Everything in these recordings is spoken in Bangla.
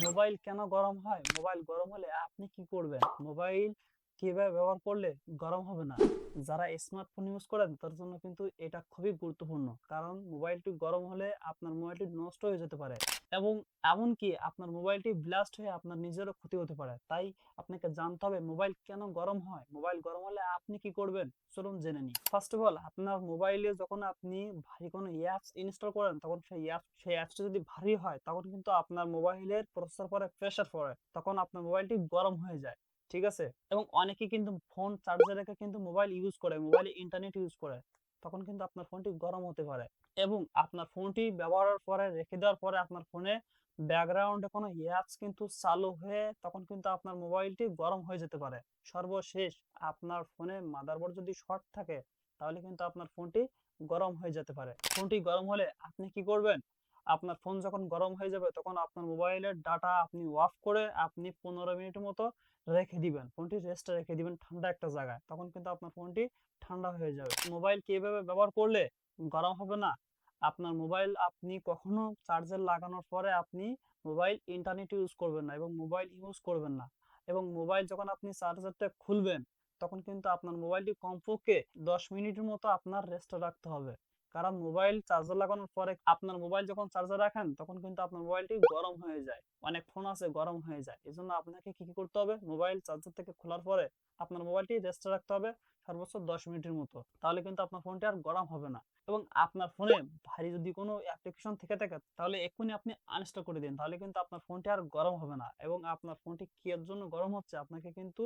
মোবাইল কেন গরম হয়? মোবাইল গরম হলে আপনি কি করবেন? মোবাইল কিভাবে ব্যবহার করলে গরম হবে না? যারা স্মার্টফোন ইউজ করেন তার জন্য কিন্তু এটা খুবই গুরুত্বপূর্ণ। কারণ মোবাইলটি গরম হলে আপনার মোবাইলটি নষ্ট হয়ে যেতে পারে এবং এমনকি আপনার মোবাইলটি ব্লাস্ট হয়ে আপনার নিজেরও ক্ষতি হতে পারে। তাই আপনাকে জানতে হবে মোবাইল কেন গরম হয়? মোবাইল গরম হলে আপনি কি করবেন? চলুন জেনে নিই। ফার্স্ট অফ অল, আপনার মোবাইলে যখন আপনি ভারী কোনো অ্যাপস ইনস্টল করেন তখন সেই অ্যাপসটা যদি ভারী হয় তখন কিন্তু আপনার মোবাইলের প্রসেসর পরে প্রেসার পড়ে, তখন আপনার মোবাইলটি গরম হয়ে যায়। ঠিক আছে? এবং অনেকে কিন্তু ফোন চার্জে রেখে কিন্তু মোবাইল ইউজ করে, মোবাইলে ইন্টারনেট ইউজ করে, তখন কিন্তু আপনার ফোনটি গরম হতে পারে। এবং আপনার ফোনটি ব্যবহারের পরে রেখে দেওয়ার পরে আপনার ফোনে ব্যাকগ্রাউন্ডে কোনো অ্যাপস কিন্তু চালু হয়ে তখন কিন্তু আপনার মোবাইলটি গরম হয়ে যেতে পারে। সর্বশেষ, আপনার ফোনে মাদারবোর্ড যদি শর্ট থাকে তাহলে কিন্তু আপনার ফোনটি গরম হয়ে যেতে পারে। ফোনটি গরম হলে আপনি কি করবেন? আপনার ফোন যখন গরম হয়ে যাবে তখন আপনার মোবাইলের ডাটা আপনি অফ করে আপনি 15 মিনিটের মতো রেখে দিবেন, ফোনটি রেস্টে রেখে দিবেন ঠান্ডা একটা জায়গায়, তখন কিন্তু আপনার ফোনটি ঠান্ডা হয়ে যাবে। মোবাইল কিভাবে ব্যবহার করলে গরম হবে না? আপনার মোবাইল আপনি কখনো চার্জার লাগানোর পরে আপনি মোবাইল ইন্টারনেট ইউজ করবেন না এবং মোবাইল ইউজ করবেন না। এবং মোবাইল যখন আপনি চার্জারটা খুলবেন তখন কিন্তু আপনার মোবাইলটি কমপক্ষে 10 মিনিটের মতো আপনার রেস্টে রাখতে হবে। কারণ মোবাইল চার্জার লাগানোর পরে আপনার মোবাইল যখন চার্জার রাখেন তখন কিন্তু আপনার মোবাইলটি গরম হয়ে যায়। অনেক ফোন আছে গরম হয়ে যায়, এই জন্য আপনাকে কি কি করতে হবে? মোবাইল চার্জার থেকে খোলার পরে আপনার মোবাইলটি রেস্টে রাখতে হবে সর্বোচ্চ 10 মিনিটের মতো, তাহলে কিন্তু আপনার ফোনটি আর গরম হবে না। এবং আপনার ফোনে ভারী যদি কোনো অ্যাপ্লিকেশন থেকে থাকে তাহলে এক্ষুনি আপনি আনইনস্টল করে দিন, তাহলে কিন্তু আপনার ফোনটি আর গরম হবে না। এবং আপনার ফোনটি কি এর জন্য গরম হচ্ছে আপনাকে কিন্তু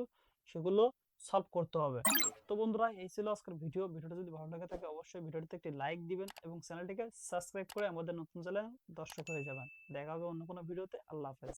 সেগুলো সলভ করতে হবে। তো বন্ধুরা, এই ছিল আজকের ভিডিওটা যদি ভালো লাগে থাকে অবশ্যই ভিডিওটিতে একটি লাইক দিবেন এবং চ্যানেলটিকে সাবস্ক্রাইব করে আমাদের নতুন চ্যানেল দর্শক হয়ে যাবেন। দেখা হবে অন্য কোনো ভিডিওতে। আল্লাহ হাফেজ।